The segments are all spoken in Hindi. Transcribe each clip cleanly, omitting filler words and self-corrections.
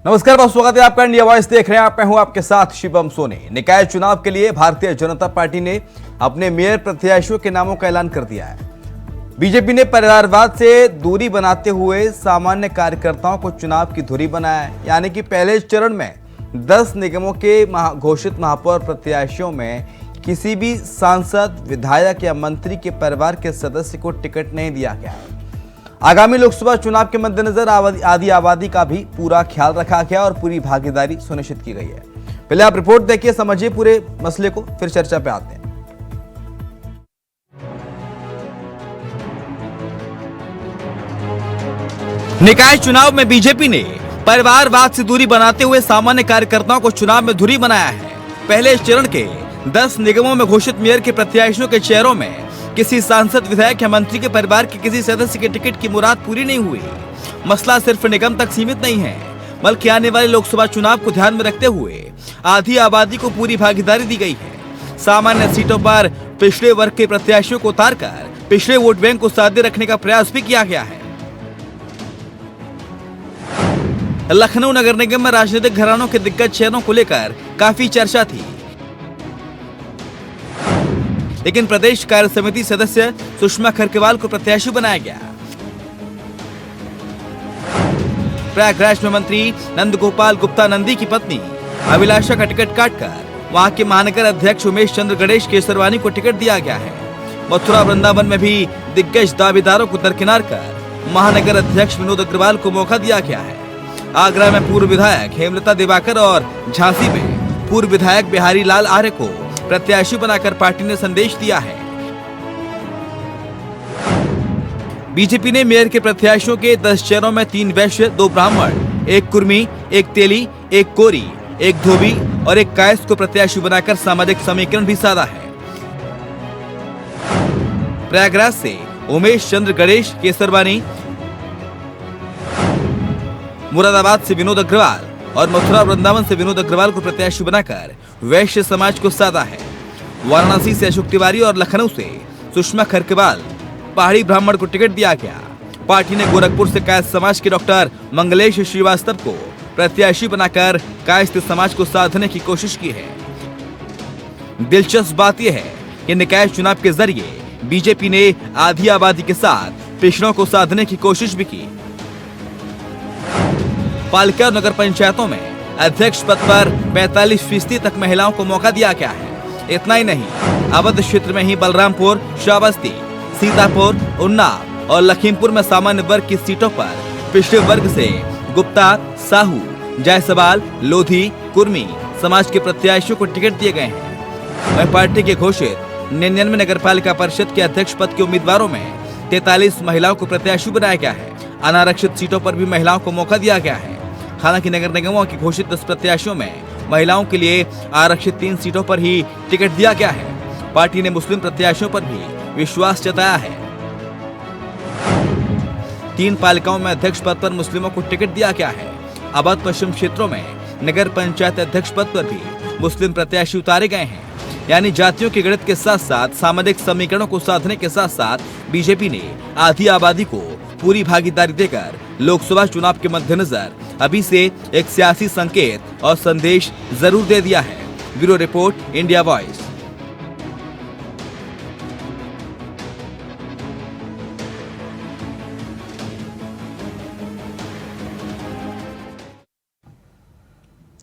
नमस्कार, बहुत स्वागत है आपका। इंडिया वॉइस देख रहे हैं आप, मैं हूं आपके साथ शिवम सोनी। निकाय चुनाव के लिए भारतीय जनता पार्टी ने अपने मेयर प्रत्याशियों के नामों का ऐलान कर दिया है। बीजेपी ने परिवारवाद से दूरी बनाते हुए सामान्य कार्यकर्ताओं को चुनाव की धुरी बनाया है। यानी कि पहले चरण में 10 निगमों के घोषित महापौर प्रत्याशियों में किसी भी सांसद, विधायक या मंत्री के परिवार के सदस्य को टिकट नहीं दिया गया है। आगामी लोकसभा चुनाव के मद्देनजर आदि आबादी का भी पूरा ख्याल रखा गया और पूरी भागीदारी सुनिश्चित की गई है। पहले आप रिपोर्ट देखिए, समझिए पूरे मसले को, फिर चर्चा पे आते हैं। निकाय चुनाव में बीजेपी ने परिवारवाद से दूरी बनाते हुए सामान्य कार्यकर्ताओं को चुनाव में धुरी बनाया है। पहले चरण के 10 निगमों में घोषित मेयर के प्रत्याशियों के चेहरों में किसी सांसद, विधायक या मंत्री के परिवार के किसी सदस्य के टिकट की मुराद पूरी नहीं हुई। मसला सिर्फ निगम तक सीमित नहीं है, बल्कि आने वाले लोकसभा चुनाव को ध्यान में रखते हुए आधी आबादी को पूरी भागीदारी दी गई है। सामान्य सीटों पर पिछड़े वर्ग के प्रत्याशियों को उतारकर पिछड़े वोट बैंक को साधे रखने का प्रयास भी किया गया है। लखनऊ नगर निगम में राजनीतिक घरानों के दिग्गज चेहरों को लेकर काफी चर्चा थी, लेकिन प्रदेश कार्य समिति सदस्य सुषमा खरकेवाल को प्रत्याशी बनाया गया। प्रयागराज में मंत्री नंदगोपाल गुप्ता नंदी की पत्नी अभिलाषा का टिकट काटकर वहां के महानगर अध्यक्ष उमेश चंद्र गणेश केसरवानी को टिकट दिया गया है। मथुरा वृंदावन में भी दिग्गज दावेदारों को दरकिनार कर महानगर अध्यक्ष विनोद अग्रवाल को मौका दिया गया है। आगरा में पूर्व विधायक हेमलता दिवाकर और झांसी में पूर्व विधायक बिहारी लाल आर्य को प्रत्याशी बनाकर पार्टी ने संदेश दिया है। बीजेपी ने मेयर के प्रत्याशियों के 10 चेहरों में 3 वैश्य, 2 ब्राह्मण, 1 कुर्मी, 1 तेली, 1 कोरी, 1 धोबी और 1 कायस्थ को प्रत्याशी बनाकर सामाजिक समीकरण भी साधा है। प्रयागराज से उमेश चंद्र गणेश केसरवानी, मुरादाबाद से विनोद अग्रवाल और मथुरा वृंदावन से विनोद अग्रवाल को प्रत्याशी बनाकर वैश्य समाज को साधा है। वाराणसी से अशोक तिवारी और लखनऊ से सुषमा खरकेवाल, पहाड़ी ब्राह्मण को टिकट दिया गया। पार्टी ने गोरखपुर से कायस्थ समाज के डॉक्टर मंगलेश श्रीवास्तव को प्रत्याशी बनाकर कायस्थ समाज को साधने की कोशिश की है। दिलचस्प बात यह है कि निकाय चुनाव के जरिए बीजेपी ने आधी आबादी के साथ पिछड़ों को साधने की कोशिश भी की। पालिका और नगर पंचायतों में अध्यक्ष पद पर 45% तक महिलाओं को मौका दिया गया है। इतना ही नहीं, अवध क्षेत्र में ही बलरामपुर, श्रावस्ती, सीतापुर, उन्नाव और लखीमपुर में सामान्य वर्ग की सीटों पर पिछड़े वर्ग से गुप्ता, साहू, जायसवाल, लोधी, कुर्मी समाज के प्रत्याशियों को टिकट दिए गए हैं। वहीं पार्टी के घोषित 99 नगर पालिका परिषद के अध्यक्ष पद के उम्मीदवारों में 43 महिलाओं को प्रत्याशी बनाया गया है। अनारक्षित सीटों पर भी महिलाओं को मौका दिया गया है। हालांकि नगर निगमों की घोषित 10 प्रत्याशियों में महिलाओं के लिए आरक्षित 3 सीटों पर ही टिकट दिया गया है। पार्टी ने मुस्लिम प्रत्याशियों पर भी विश्वास जताया है। 3 पालिकाओं में अध्यक्ष पद पर मुस्लिमों को टिकट दिया गया है। अवध पश्चिम क्षेत्रों में नगर पंचायत अध्यक्ष पद पर भी मुस्लिम प्रत्याशी उतारे गए हैं। यानी जातियों के गणित के साथ साथ सामाजिक समीकरणों को साधने के साथ साथ बीजेपी ने आधी आबादी को पूरी भागीदारी देकर लोकसभा चुनाव के मद्देनजर अभी से एक सियासी संकेत और संदेश जरूर दे दिया है। Bureau report, India voice.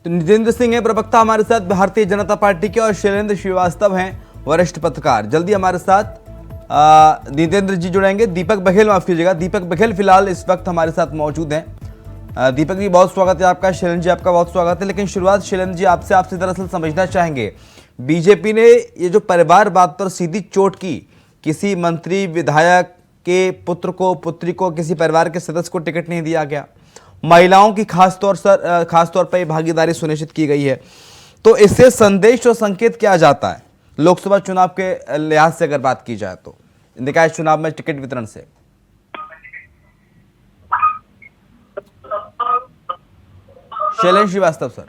तो नितेंद्र सिंह है प्रवक्ता हमारे साथ भारतीय जनता पार्टी के, और शैलेंद्र श्रीवास्तव हैं वरिष्ठ पत्रकार। जल्दी हमारे साथ नितेंद्र जी जुड़ेंगे। दीपक बघेल, माफ कीजिएगा, दीपक बघेल फिलहाल इस वक्त हमारे साथ मौजूद हैं। दीपक जी बहुत स्वागत है आपका, शैलेंद्र जी आपका बहुत स्वागत है। लेकिन शुरुआत शैलेंद्र जी आपसे दरअसल समझना चाहेंगे, बीजेपी ने ये जो परिवारवाद पर सीधी चोट की, किसी मंत्री, विधायक के पुत्र को, पुत्री को, किसी परिवार के सदस्य को टिकट नहीं दिया गया, महिलाओं की खासतौर पर भागीदारी सुनिश्चित की गई है, तो इससे संदेश और संकेत क्या जाता है लोकसभा चुनाव के लिहाज से अगर बात की जाए तो, निकाय चुनाव में टिकट वितरण से? शैलेंद्र श्रीवास्तव सर।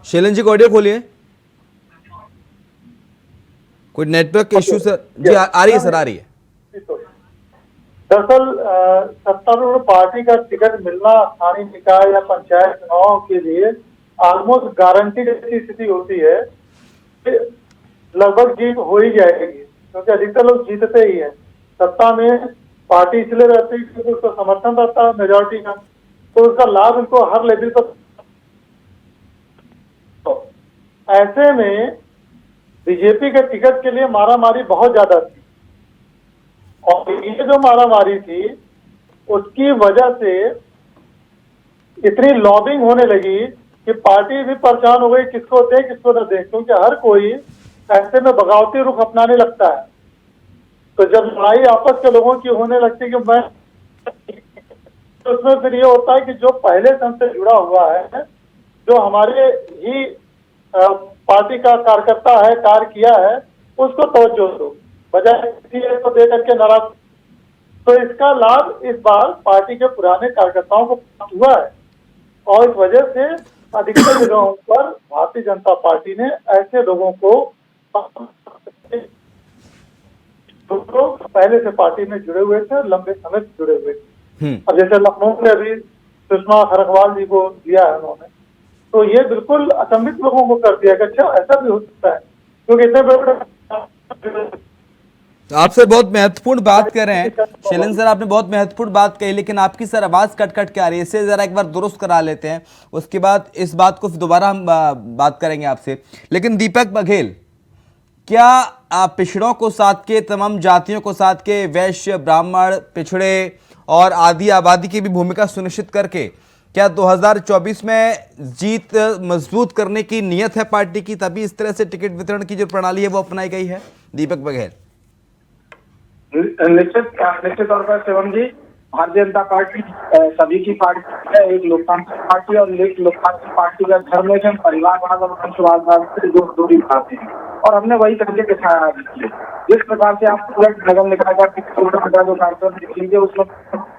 शैलेंद्र जी को ऑडियो खोलिए। कोई नेटवर्क इश्यू सर? जी आ रही है सर, आ रही है। दरअसल सत्तारूढ़ पार्टी का टिकट मिलना स्थानीय निकाय या पंचायत चुनाव के लिए ऑलमोस्ट गारंटी जैसी स्थिति होती है कि लगभग जीत हो ही जाएगी, क्योंकि अधिकतर लोग जीतते ही है। सत्ता में पार्टी इसलिए रहती है क्योंकि उसका समर्थन रहता है मेजोरिटी का, तो उसका लाभ उनको हर लेवल पर। तो ऐसे में बीजेपी के टिकट के लिए मारामारी बहुत ज्यादा थी, और ये जो मारामारी थी उसकी वजह से इतनी लॉबिंग होने लगी कि पार्टी भी परेशान हो गई किसको दे किसको न दे, क्योंकि हर कोई ऐसे में बगावती रुख अपनाने लगता है। तो जब लड़ाई आपस के लोगों की होने लगती है कि मैं, तो उसमें फिर ये होता है कि जो पहले से हमसे जुड़ा हुआ है, जो हमारे ही पार्टी का कार्यकर्ता है, कार्य किया है, उसको तवज्जो दो बजाय किसी को दे करके नाराज। तो इसका लाभ इस बार पार्टी के पुराने कार्यकर्ताओं को प्राप्त हुआ है, और इस वजह से अधिकतर जगहों पर भारतीय जनता पार्टी ने ऐसे लोगों को, जो लोग पहले से पार्टी में जुड़े हुए थे, लंबे समय से जुड़े हुए थे। अब जैसे लखनऊ में अभी सुषमा खरगवाल जी को दिया है उन्होंने, तो ये बिल्कुल अचंभित लोगों को कर दिया कि अच्छा ऐसा भी हो सकता है, क्योंकि इतने बड़े। तो आपसे बहुत महत्वपूर्ण बात कर रहे हैं शैलेंद्र सर, आपने बहुत महत्वपूर्ण बात कही, लेकिन आपकी सर आवाज कट कट के आ रही है, इसे जरा एक बार दुरुस्त करा लेते हैं, उसके बाद इस बात को दोबारा हम बात करेंगे आपसे। लेकिन दीपक बघेल, क्या पिछड़ों को साथ के, तमाम जातियों को साथ के, वैश्य ब्राह्मण पिछड़े और आदि आबादी की भी भूमिका सुनिश्चित करके क्या 2024 में जीत मजबूत करने की नीयत है पार्टी की, तभी इस तरह से टिकट वितरण की जो प्रणाली है वो अपनाई गई है? दीपक बघेल। निश्चित तौर पर शिवम जी, भारतीय जनता पार्टी सभी की पार्टी है, एक लोकतांत्रिक पार्टी, और एक लोकतांत्रिक पार्टी का धर्म है कि हम परिवारवाद और वंशवाद से दूरी बनाते हैं, और हमने वही करके दिखाया। जिस प्रकार से आप पूरा नगर निकाय का जो कार्यक्रम देख लीजिए, उसमें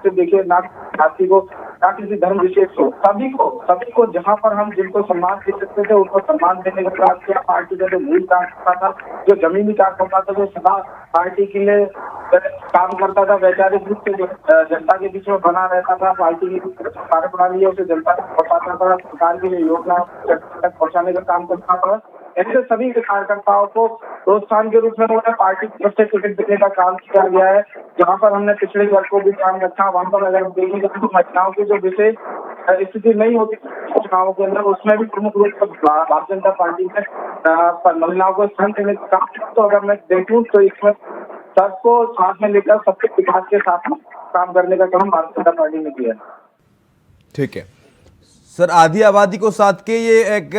देखिए ना जाति को ना किसी धर्म विशेष को, सभी को जहाँ पर हम जिनको सम्मान दे सकते थे उनको सम्मान देने का प्रयास किया। पार्टी का जो मूल कार्यकर्ता था, जो जमीनी कार्यकर्ता था, जो सदा पार्टी के लिए काम करता था, वैचारिक रूप से जनता के बीच में बना रहता था, पार्टी की कार्यप्रणाली है उसे जनता तक पहुंचाता था, सरकार की योजना तक पहुंचाने का काम करता था। ऐसे सभी कार्यकर्ताओं को प्रोत्साहन के रूप में उन्होंने पार्टी की तरफ से टिकट देने का काम किया गया है। जहाँ पर हमने पिछड़े वर्ग को भी ध्यान रखा, वहाँ पर अगर देखेंगे तो महिलाओं की जो विशेष स्थिति नहीं होती चुनावों के अंदर, उसमें भी प्रमुख रूप से भारतीय जनता पार्टी ने महिलाओं को स्थान देने का काम किया। तो अगर मैं देखूँ तो इसमें सबको साथ में लेकर सबके विकास के साथ काम करने का काम भारतीय जनता पार्टी ने किया। ठीक है सर, आधी आबादी को साथ के ये एक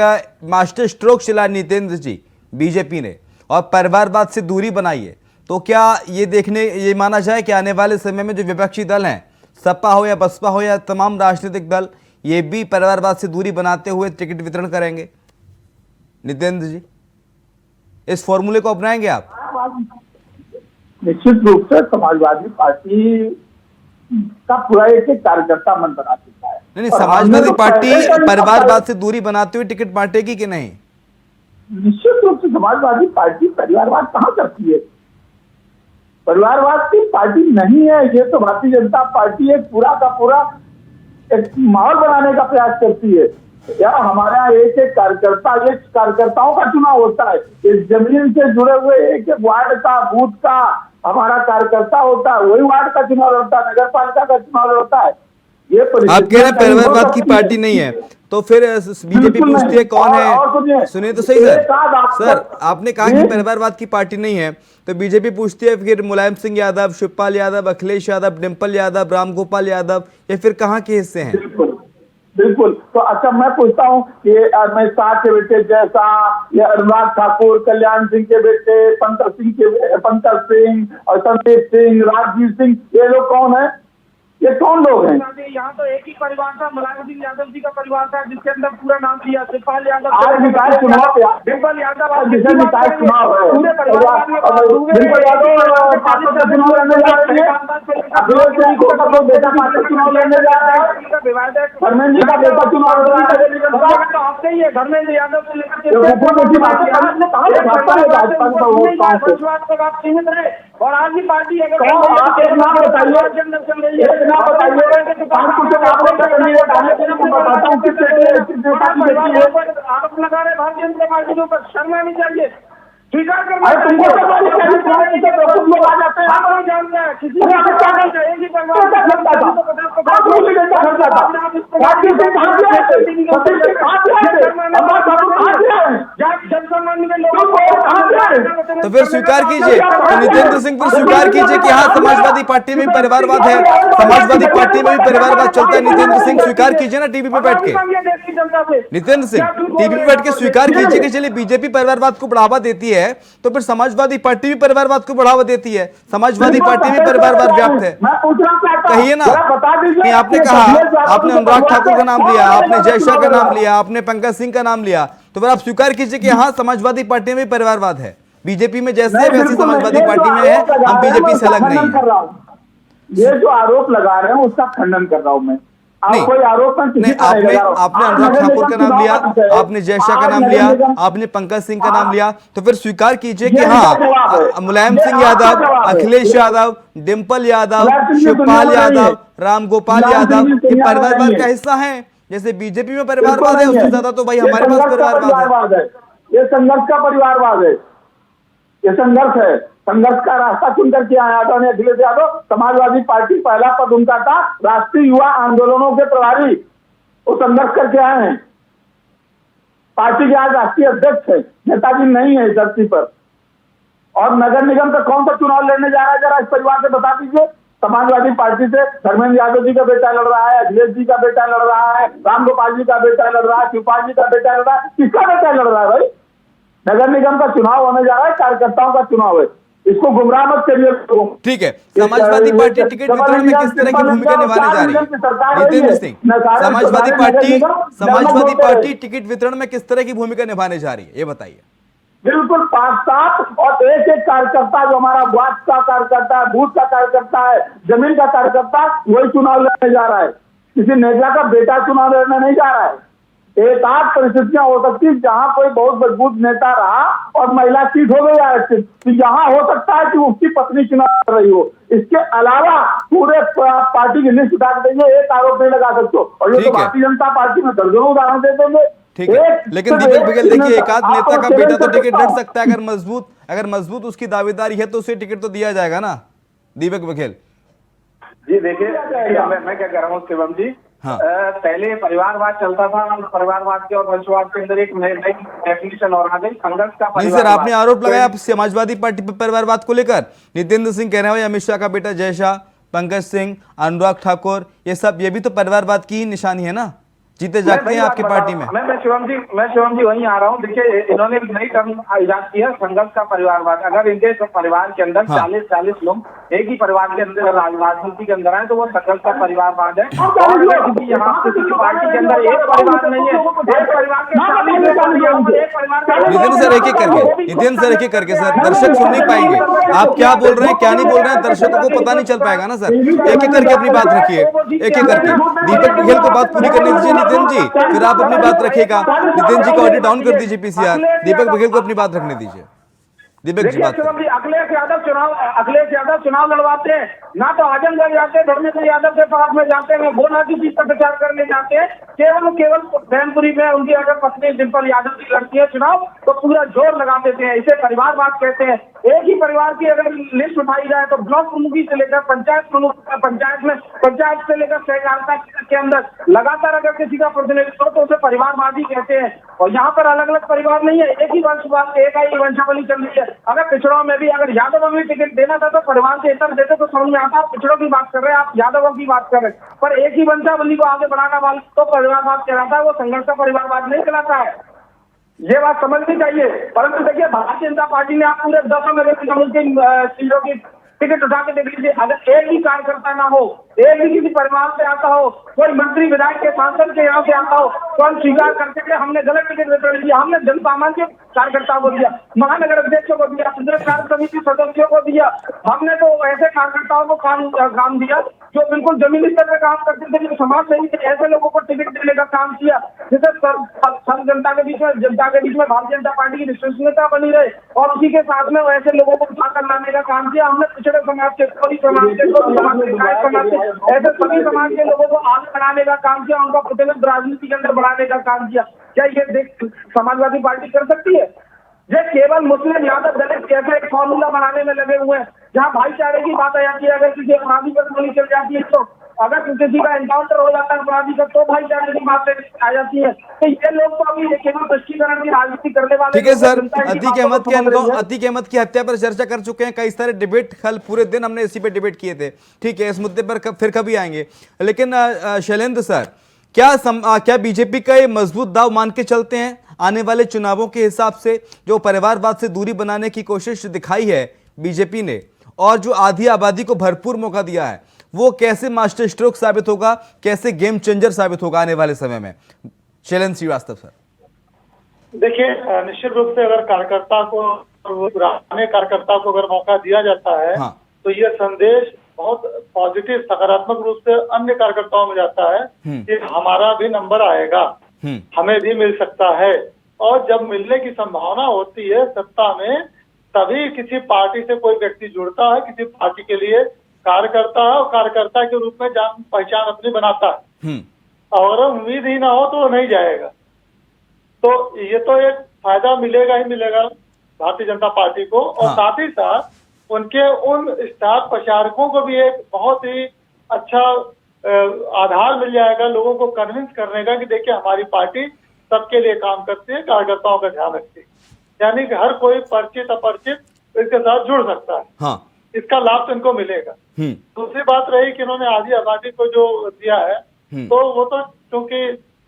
मास्टर स्ट्रोक चला नितेंद्र जी बीजेपी ने, और परिवारवाद से दूरी बनाई है, तो क्या ये माना जाए कि आने वाले समय में जो विपक्षी दल हैं, सपा हो या बसपा हो या तमाम राजनीतिक दल, ये भी परिवारवाद से दूरी बनाते हुए टिकट वितरण करेंगे? नितेंद्र जी, इस फॉर्मूले को अपनाएंगे आप? निश्चित रूप से समाजवादी पार्टी का पूरा एक कार्यकर्ता मन बना चुका है। नहीं, समाजवादी पार्टी परिवारवाद से दूरी बनाते हुए टिकट बांटेगी कि नहीं? निश्चित रूप से समाजवादी पार्टी परिवारवाद कहाँ करती है? परिवारवाद की पार्टी नहीं है ये, तो भारतीय जनता पार्टी एक पूरा का पूरा एक माहौल बनाने का प्रयास करती है। या हमारे यहाँ एक एक कार्यकर्ताओं का चुनाव होता है, इस जमीन से जुड़े हुए एक एक वार्ड का, बूथ का हमारा कार्यकर्ता होता है, वही वार्ड का चुनाव होता है, नगर पालिका का चुनाव होता है। ये आप कह रहे हैं परिवारवाद की पार्टी नहीं है, तो फिर बीजेपी पूछती है कौन है? सुनिए तो सही सर, आपने कहा कि परिवारवाद की पार्टी नहीं है, तो बीजेपी पूछती है फिर मुलायम सिंह यादव, शिवपाल यादव, अखिलेश यादव, डिम्पल यादव, रामगोपाल यादव, ये फिर कहाँ के हिस्से हैं? बिल्कुल। तो अच्छा मैं पूछता हूँ कि मैं शाह के बेटे जैसा, या अनुराग ठाकुर, कल्याण सिंह के बेटे, पंकज सिंह और संदीप सिंह, राजवीर सिंह, ये लोग कौन है? ये कौन लोग हैं? यहाँ तो एक ही परिवार था, मुलायम सिंह यादव जी का परिवार था, जिसके अंदर पूरा नाम दिया शिवपाल यादव, आज निकाय चुनाव डिम्पल यादव, जिसे निकाय चुनाव है, पूरे परिवार डिम्पल यादव पार्टी का चुनाव लड़ने जा रही है, अखिलेश सिंह को सब लोग बेटा पार्टी का चुनाव लड़ने जा रहा है, धर्मेंद्र जी का बेटा चुनाव लड़ रहा है, तो आपसे ही है धर्मेंद्र यादव से लेकर सीमित रहे। और आज की पार्टी अगर आप एक नाम बताइए, एक नाम बताइए, आरोप लगा रहे भारतीय जनता पार्टी के ऊपर, शर्म आनी चाहिए, स्वीकार करना। तुमको तुम लोग आ जाते हैं, आप नहीं जानते हैं किसी तो फिर स्वीकार कीजिए, तो नितेंद्र सिंह फिर स्वीकार कीजिए कि हाँ समाजवादी पार्टी में भी परिवारवाद है, समाजवादी पार्टी में भी परिवारवाद चलता है। नितेंद्र सिंह स्वीकार कीजिए ना टीवी पे बैठ के, नितेंद्र सिंह टीवी पे बैठ के स्वीकार कीजिए कि चलिए बीजेपी परिवारवाद को बढ़ावा देती है तो फिर समाजवादी पार्टी भी परिवारवाद को बढ़ावा देती है, समाजवादी पार्टी में परिवारवाद व्याप्त है, कहिए ना। नहीं आपने कहा, आपने अनुराग ठाकुर का नाम लिया, आपने जय शाह का नाम लिया, आपने पंकज सिंह का नाम लिया, तो फिर आप स्वीकार कीजिए कि हाँ समाजवादी पार्टी में भी परिवारवाद है, बीजेपी में जैसे है वैसी समाजवादी पार्टी में है, हम बीजेपी से अलग नहीं है। ये जो आरोप लगा रहे हैं उसका खंडन कर रहा हूं मैं। नहीं, कोई आरोप नहीं आपने अनुराग ठाकुर का नाम लिया, आपने जय शाह का नाम लिया, आपने पंकज सिंह का नाम लिया, तो फिर स्वीकार कीजिए कि हाँ मुलायम सिंह यादव, अखिलेश यादव, डिम्पल यादव, शिवपाल यादव, राम गोपाल यादव ये परिवारवाद का हिस्सा है। जैसे बीजेपी में परिवारवाद है उससे ज्यादा तो भाई हमारे पास परिवारवाद है। ये संघर्ष का परिवारवाद है, ये संघर्ष है, संघर्ष का रास्ता चुन करके आया यादव ने, अखिलेश यादव समाजवादी पार्टी पहला पद उनका था, राष्ट्रीय युवा आंदोलनों के प्रभारी, वो संघर्ष करके आए हैं, पार्टी के आज राष्ट्रीय अध्यक्ष है, नेताजी नहीं है धरती पर। और नगर निगम का कौन सा चुनाव लड़ने जा रहा है जरा इस परिवार से बता दीजिए। समाजवादी पार्टी से धर्मेंद्र यादव जी का बेटा लड़ रहा है, अखिलेश जी का बेटा लड़ रहा है, राम गोपाल जी का बेटा लड़ रहा है, शिवपाल जी का बेटा लड़ रहा है, किसका बेटा लड़ रहा है भाई? नगर निगम का चुनाव होने जा रहा है, कार्यकर्ताओं का चुनाव है, इसको गुमराह मत करिए। ठीक है, समाजवादी पार्टी टिकट वितरण में किस तरह की भूमिका निभाने जा रही है नितेंद्र सिंह? समाजवादी पार्टी टिकट वितरण में किस तरह की भूमिका निभाने जा रही है ये बताइए। बिल्कुल 5-7 और एक कार्यकर्ता जो हमारा वार्ड का कार्यकर्ता है, बूथ का कार्यकर्ता है, जमीन का कार्यकर्ता, वही चुनाव लड़ने जा रहा है, किसी नेता का बेटा चुनाव लड़ने नहीं जा रहा है। एक आध परिस्थितियां हो सकती जहां कोई बहुत मजबूत नेता रहा और महिला सीट हो गई आरक्षित, तो यहाँ हो सकता है कि उसकी पत्नी चुनाव कर रही हो। इसके अलावा पूरे पार्टी की लिस्ट उठा देंगे, एक आरोप नहीं लगा सकते। और ये तो भारतीय जनता पार्टी में दर्जनों उदाहरण दे देंगे। ठीक है, लेकिन दीपक बघेल देखिए एक आध नेता का बेटा तो टिकट लड़ सकता है, अगर मजबूत उसकी दावेदारी है तो उसे टिकट तो दिया जाएगा ना दीपक बघेल जी। देखिए मैं क्या कह रहा हूँ शिवम जी, हाँ। पहले परिवारवाद चलता था, परिवारवाद के और वंशवाद के अंदर एक नई डेफिनेशन और आ गई, संघर्ष का परिवार। सर आपने आरोप लगाया समाजवादी पार्टी पर परिवारवाद को लेकर, नितेंद्र सिंह कह रहे हैं अमित शाह का बेटा जय शाह, पंकज सिंह, अनुराग ठाकुर, ये सब ये भी तो परिवारवाद की ही निशानी है ना, जीते जागते हैं आपकी पार्टी में। मैं शिवम जी वहीं आ रहा हूँ। देखिए इन्होंने एक नई टर्म इजाद किया, संघर्ष का परिवारवाद। अगर इनके परिवार के अंदर 40-40 लोग एक ही परिवार के अंदर राजनीति के अंदर आए तो वो संघर्ष का परिवारवाद है। और यहाँ किसी पार्टी के अंदर एक परिवार नहीं है, एक परिवार के नितिन सर एक एक करके सर दर्शक सुन नहीं पाएंगे, आप क्या बोल रहे हैं क्या नहीं बोल रहे हैं, दर्शकों को पता नहीं चल पाएगा ना सर। एक एक करके अपनी बात रखिए, एक एक करके। दीपक बघेल को बात पूरी करने दीजिए नितिन जी, फिर आप अपनी बात रखिएगा। नितिन जी को ऑडियो डाउन कर दीजिए पीसीआर, दीपक बघेल को अपनी बात रखने दीजिए। दीपक जी बात। अखिलेश यादव चुनाव लड़वाते हैं ना, तो आजमगढ़ जाते हैं, धर्मेंद्र यादव के पास में जाते हैं, गोना की सीट पर प्रचार करने जाते हैं, केवल मैनपुरी में उनकी अगर पत्नी डिम्पल यादव की लड़ती है चुनाव तो पूरा जोर लगा देते हैं। इसे परिवारवाद कहते हैं। एक ही परिवार की अगर लिस्ट उठाई जाए तो ब्लॉक प्रमुखी से लेकर पंचायत से लेकर सहकारिता के अंदर लगातार अगर किसी का प्रतिनिधित्व तो उसे परिवारवादी कहते हैं। और यहाँ पर अलग अलग परिवार नहीं है, एक ही वंशवाद, एक ही वंशावली चल रही है। अगर पिछड़ों में भी अगर यादव में भी टिकट देना था तो परिवार के इतर देते तो समझ में आता। आप पिछड़ों की बात कर रहे हैं, आप यादवों की बात कर रहे हैं, पर एक ही वंशावली को आगे बढ़ाना वाला तो परिवारवाद कहलाता है, वो संघर्ष का परिवारवाद नहीं कहलाता है। ये बात समझनी चाहिए। परंतु देखिए भारतीय जनता पार्टी ने आप पूरे 10 नगर निगमों की सीटों की टिकट उठा के देख लीजिए, अगर एक भी कार्यकर्ता ना हो, एक भी किसी परिवार से आता हो, कोई मंत्री विधायक के सांसद के यहाँ से आता हो, तो हम स्वीकार करते हैं हमने गलत टिकट वितरण किया, हमने जन सामान्य कार्यकर्ताओं को दिया, महानगर अध्यक्षों को दिया, केंद्रीय कार्य समिति सदस्यों को दिया। हमने तो ऐसे कार्यकर्ताओं को काम दिया जो बिल्कुल जमीनी स्तर पर काम करते थे, जो समाज सेवी थे, ऐसे लोगों को टिकट देने का काम किया जिससे सब जनता के बीच में भारतीय जनता पार्टी की विश्वसनीयता बनी रहे, और उसी के साथ में ऐसे लोगों को उठाकर लाने का काम किया। हमने पिछड़े समाज के, कोई समाज के, ऐसे सभी समाज के लोगों को आगे बढ़ाने का काम किया, उनका प्रतिनिधित्व राजनीति के अंदर बढ़ाने का काम किया। क्या ये समाजवादी पार्टी कर सकती है? ये केवल मुस्लिम यादव दलित कैसे एक फॉर्मूला बनाने में लगे हुए हैं, जहां भाईचारे की बात आ जाती है, अगर किसी अपराधी पर गोली चल जाती है, तो अगर किसी का एनकाउंटर हो जाता है अपराधी का, तो भाईचारे की बात आ जाती है। तो ये लोग तो अभी केवल तुष्टीकरण की राजनीति करने वाले। ठीक है सर, अतीक अहमद की हत्या पर चर्चा कर चुके हैं, कई सारे डिबेट कल पूरे दिन हमने इसी पे डिबेट किए थे। ठीक है, इस मुद्दे पर फिर कभी आएंगे, लेकिन शैलेंद्र सर, क्या बीजेपी का ये मजबूत दाव मान के चलते हैं आने वाले चुनावों के हिसाब से? जो परिवारवाद से दूरी बनाने की कोशिश दिखाई है बीजेपी ने, और जो आधी आबादी को भरपूर मौका दिया है, वो कैसे मास्टर स्ट्रोक साबित होगा, कैसे गेम चेंजर साबित होगा आने वाले समय में? शैलेंद्र श्रीवास्तव सर। देखिए, निश्चित रूप से अगर कार्यकर्ता को, पुराने कार्यकर्ता को अगर मौका दिया जाता है, हाँ। तो यह संदेश बहुत पॉजिटिव, सकारात्मक रूप से अन्य कार्यकर्ताओं में जाता है कि हमारा भी नंबर आएगा, हमें भी मिल सकता है। और जब मिलने की संभावना होती है सत्ता में, तभी किसी पार्टी से कोई व्यक्ति जुड़ता है, किसी पार्टी के लिए कार्य करता है, और कार्यकर्ता के रूप में जान पहचान अपनी बनाता है। और उम्मीद ही ना हो तो वो नहीं जाएगा। तो ये तो एक फायदा मिलेगा ही मिलेगा भारतीय जनता पार्टी को, और साथ ही साथ उनके उन स्टार प्रचारकों को भी एक बहुत ही अच्छा आधार मिल जाएगा लोगों को कन्विंस करने का कि देखिए हमारी पार्टी सबके लिए काम करती है, कार्यकर्ताओं का ध्यान रखती है। यानी कि हर कोई परिचित अपरिचित इसके साथ जुड़ सकता है। हाँ। इसका लाभ तो इनको मिलेगा। दूसरी बात रही कि इन्होंने आधी आबादी को जो दिया है, तो वो तो क्योंकि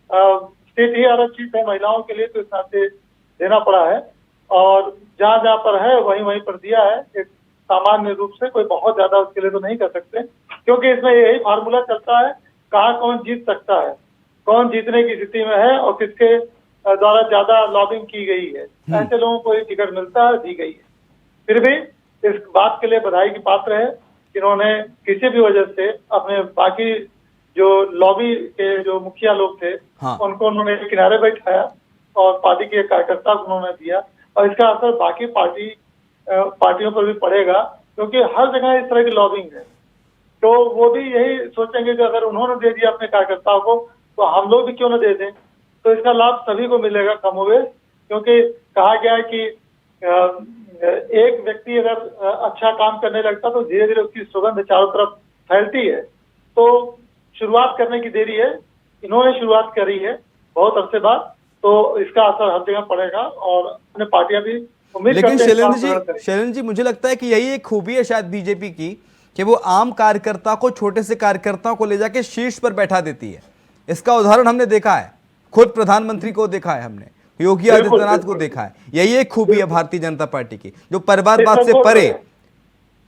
सीट ही आरक्षित है महिलाओं के लिए, तो इस नाते देना पड़ा है, और जहाँ जहाँ पर है वहीं पर दिया है। एक सामान्य रूप से कोई बहुत ज्यादा उसके लिए तो नहीं कर सकते, क्योंकि इसमें यही फार्मूला चलता है, कहाँ कौन जीत सकता है, कौन जीतने की स्थिति में है, और किसके द्वारा ज्यादा लॉबिंग की गई है। ऐसे लोगों को ये टिकट मिलता है, दी गई है। फिर भी इस बात के लिए बधाई की पात्र है कि इन्होंने किसी भी वजह से अपने बाकी जो लॉबी के जो मुखिया लोग थे, उनको उन्होंने किनारे बैठाया और पार्टी के कार्यकर्ता को उन्होंने दिया, और इसका असर बाकी पार्टियों पर भी पड़ेगा, क्योंकि हर जगह इस तरह की लॉबिंग है। तो वो भी यही सोचेंगे कि अगर उन्होंने दे दिया अपने कार्यकर्ताओं को, तो हम लोग भी क्यों न दे दें। तो इसका लाभ सभी को मिलेगा कमोबेश, क्योंकि कहा गया है कि एक व्यक्ति अगर अच्छा काम करने लगता तो धीरे धीरे उसकी सुगंध चारों तरफ फैलती है। तो शुरुआत करने की देरी है, इन्होंने शुरुआत करी है बहुत अरसे बाद, तो इसका असर हर जगह पड़ेगा, और अन्य पार्टियां भी उम्मीद करते हैं। लेकिन शैलेंद्र जी, मुझे लगता है कि यही एक खूबी है शायद बीजेपी की, कि वो आम कार्यकर्ता को, छोटे से कार्यकर्ताओं को ले जाके शीर्ष पर बैठा देती है। इसका उदाहरण हमने देखा है, खुद प्रधानमंत्री को देखा है, हमने योगी आदित्यनाथ को देखा है। यही एक खूबी है भारतीय जनता पार्टी की, जो परिवारवाद से परे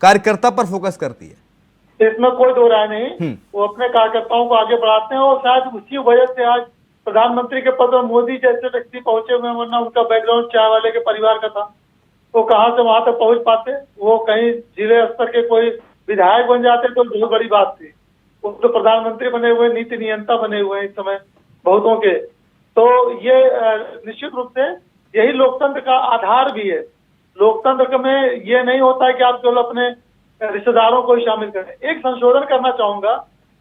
कार्यकर्ता पर फोकस करती है। इसमें कोई दो राय नहीं, वो अपने कार्यकर्ताओं को आगे बढ़ाते हैं, और शायद उसी वजह से आज प्रधानमंत्री के पद पर मोदी जैसे व्यक्ति पहुंचे हुए, वरना उनका बैकग्राउंड चाय वाले के परिवार का था, तो कहाँ से वहां तक पहुंच पाते। वो कहीं जिले स्तर के कोई विधायक बन जाते तो बहुत बड़ी बात थी। वो तो प्रधानमंत्री बने हुए, नीति नियंता बने हुए हैं इस समय बहुतों के। तो ये निश्चित रूप से यही लोकतंत्र का आधार भी है। लोकतंत्र में ये नहीं होता है कि आप केवल अपने रिश्तेदारों को ही शामिल करें। एक संशोधन करना चाहूंगा,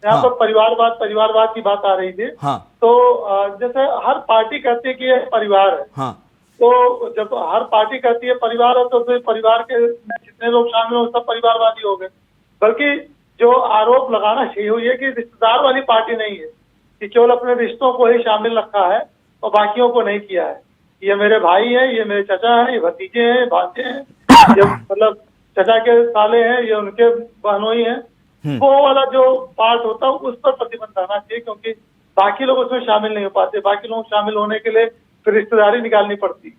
यहाँ पर परिवारवाद की बात आ रही थी। तो जैसे हर पार्टी कहती है कि ये परिवार है, तो जब हर पार्टी कहती है परिवार है, तो फिर परिवार के जितने लोग शामिल हो सब परिवारवादी हो गए। बल्कि जो आरोप लगाना चाहिए वो ये कि रिश्तेदार वाली पार्टी नहीं है, कि केवल अपने रिश्तों को ही शामिल रखा है और बाकियों को नहीं किया है। ये मेरे भाई हैं, ये मेरे चाचा हैं, ये भतीजे हैं, भांजे हैं, ये मतलब चाचा के साले हैं, ये उनके बहनोई हैं। वो वाला जो पार्ट होता है उस पर प्रतिबंध आना चाहिए, क्योंकि बाकी लोग उसमें शामिल नहीं हो पाते। बाकी लोग शामिल होने के लिए फिर रिश्तेदारी निकालनी पड़ती।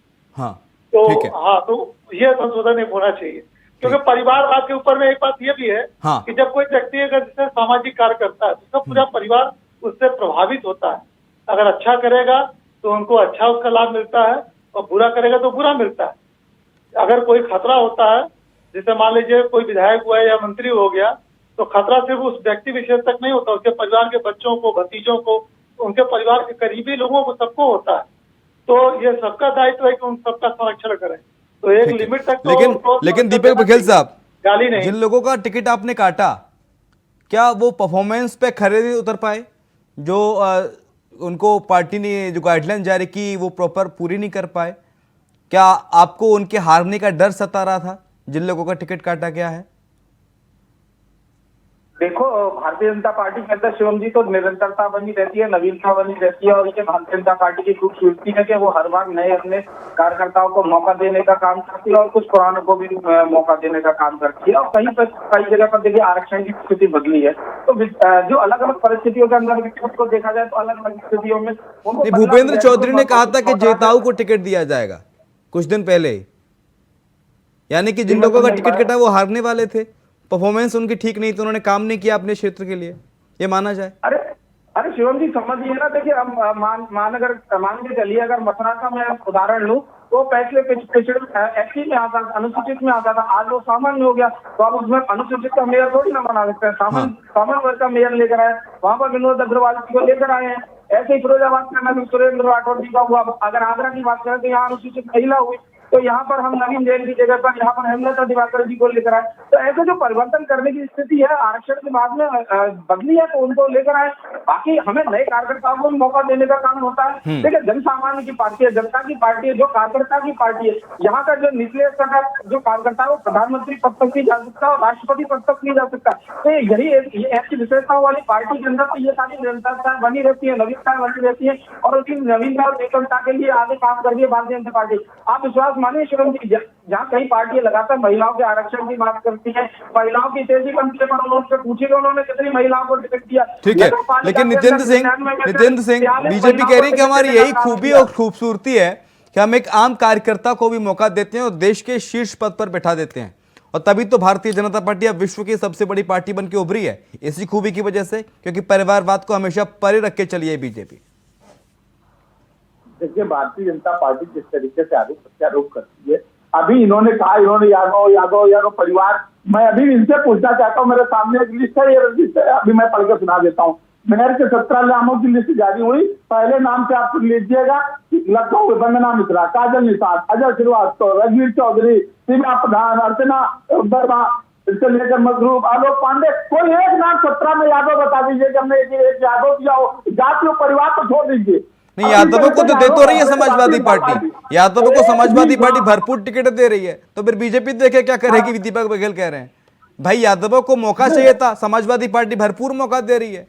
तो ये संशोधन होना चाहिए। क्योंकि परिवारवाद के ऊपर में एक बात ये भी है हाँ। कि जब कोई व्यक्ति अगर जैसे सामाजिक कार्य करता है तो उसका पूरा परिवार उससे प्रभावित होता है। अगर अच्छा करेगा तो उनको अच्छा उसका लाभ मिलता है और बुरा करेगा तो बुरा मिलता है। अगर कोई खतरा होता है, जैसे मान लीजिए कोई विधायक हुआ या मंत्री हो गया, तो खतरा सिर्फ उस व्यक्ति विशेष तक नहीं होता, उसके परिवार के बच्चों को, भतीजों को, उनके परिवार के करीबी लोगों को, सबको होता है। तो ये सबका दायित्व है कि उन सबका संरक्षण करें। तो एक लिमिट तक तो लेकिन दीपक बघेल साहब, गाली नहीं। जिन लोगों का टिकट आपने काटा, क्या वो परफॉर्मेंस पे खरे नहीं उतर पाए? जो उनको पार्टी ने जो गाइडलाइन जारी की वो प्रॉपर पूरी नहीं कर पाए? क्या आपको उनके हारने का डर सता रहा था जिन लोगों का टिकट काटा गया है? देखो, भारतीय जनता पार्टी के अंदर शिवम जी तो निरंतरता बनी रहती है, नवीनता बनी रहती है, और ये भारतीय जनता पार्टी की खूबसूरती है कि वो हर बार नए अपने कार्यकर्ताओं को मौका देने का काम करती है और कुछ पुरानों को भी मौका देने का काम करती है। और कई जगह पर देखिए आरक्षण की स्थिति बदली है, तो जो अलग अलग परिस्थितियों के अंदर को देखा जाए तो अलग अलग स्थितियों में भूपेंद्र चौधरी ने कहा था कि जेताऊ को टिकट दिया जाएगा कुछ दिन पहले, यानी कि जिन लोगों का टिकट कटा वो हारने वाले थे, परफॉर्मेंस उनकी ठीक नहीं, तो उन्होंने काम नहीं किया अपने क्षेत्र के लिए, ये माना जाए? अरे शिवम जी समझिए ना, देखिए हम मान के चलिए, अगर मथुरा का मैं उदाहरण लूं तो पहले पिछड़े एससी में आता था, अनुसूचित में आता था, आज वो सामान्य हो गया, तो अब उसमें अनुसूचित का मेयर थोड़ी ना बना सकते हैं, सामान्य वर्ग का मेयर लेकर आए, वहां पर विनोद अग्रवाल जी को लेकर आए हैं। ऐसे ही फिरोजाबाद में सुरेंद्र राठौर जी का हुआ। अगर आगरा की बात करें तो यहाँ अनुसूचित महिला हुई, तो यहाँ पर हम नवीन जैन की जगह पर यहाँ पर हेमलता दिवाकर जी को लेकर आए। तो ऐसे जो परिवर्तन करने की स्थिति है आरक्षण के बाद में बदली है, तो उनको लेकर आए। बाकी हमें नए कार्यकर्ताओं को मौका देने का काम होता है। देखिए, जनसामान्य की पार्टी है, जनता की पार्टी है, जो कार्यकर्ता की पार्टी है। यहाँ का जो निचले स्तर का जो कार्यकर्ता है वो प्रधानमंत्री पद तक नहीं जा सकता और राष्ट्रपति पद तक नहीं जा सकता। तो यही ऐसी विशेषताओं वाली पार्टी के अंदर तो ये सारी निरंतरता बनी रहती है, नवीनता बनी रहती है, और उनकी नवीनता और एकता के लिए आगे काम कर रही है भारतीय जनता पार्टी। आप विश्वास मानिए शिवम जी, जहाँ कई पार्टियां लगातार महिलाओं के आरक्षण की बात करती है, महिलाओं की तेजी बनती है, पर उन्होंने पूछेगा उन्होंने कितनी महिलाओं को टिकट दिया। ठीक है, लेकिन नितेंद्र सिंह बीजेपी कह रही है कि हमारी यही खूबी और खूबसूरती है कि हम एक आम कार्यकर्ता को भी मौका देते हैं और देश के शीर्ष पद पर बैठा देते हैं, और तभी तो भारतीय जनता पार्टी अब विश्व की सबसे बड़ी पार्टी बनकर उभरी है, इसी खूबी की वजह से, क्योंकि परिवारवाद को हमेशा परे रख के चली है बीजेपी। देखिए, भारतीय जनता पार्टी जिस तरीके से आरोप प्रत्यारोप करती है, अभी इन्होंने कहा, इन्होंने यादव परिवार, मैं अभी इनसे पूछना चाहता हूँ, मेरे सामने एक लिस्ट है, ये लिस्ट है, अभी मैं पढ़ के सुना देता हूँ। मेयर के 17 नामों की लिस्ट जारी हुई। पहले नाम से आप लीजिएगा, लखनऊ वंदना मिश्रा, काजल निषाद, अजय श्रीवास्तव, रघुवीर चौधरी, सीमा प्रधान, अर्चना वर्मा, इससे लेकर मजरूब, आलोक पांडे। कोई एक नाम 17 में यादव बता दीजिए कि हमने एक यादव किया हो। जाति और परिवार तो छोड़ दीजिए, नहीं, यादवों को तो दे तो रही है समाजवादी पार्टी, यादवों को समाजवादी पार्टी भरपूर टिकट दे रही है, तो फिर बीजेपी देखे क्या करेगी? दीपक बघेल कह रहे हैं भाई यादवों को मौका चाहिए था, समाजवादी पार्टी भरपूर मौका दे रही है।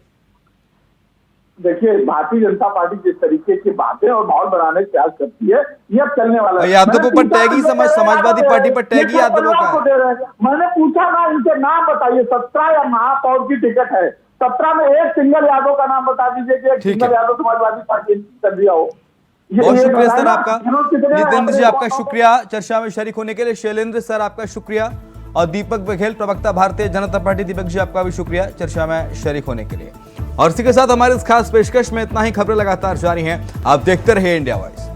देखिए, भारतीय जनता पार्टी जिस तरीके की बातें और माहौल बनाने का प्रयास करती है, ये अब चलने वाला है। यादवों पर टैग ही समाजवादी पार्टी पर टैग ही यादवों का है। मैंने पूछा ना, इनके नाम बताइए, 17 या महापौर की टिकट है, 17 में एक सिंगल यादव का नाम बता दीजिए कि एक सिंगल यादव समाजवादी पार्टी कर दिया हो। बहुत शुक्रिया सर आपका, जितेंद्र जी आपका शुक्रिया चर्चा में शरीक होने के लिए, शैलेंद्र सर आपका शुक्रिया, और दीपक बघेल प्रवक्ता भारतीय जनता पार्टी, दीपक जी आपका भी शुक्रिया चर्चा में शरीक होने के लिए। और इसी के साथ हमारे इस खास पेशकश में इतना ही। खबरें लगातार जारी हैं, आप देखते रहिए इंडिया वॉइस।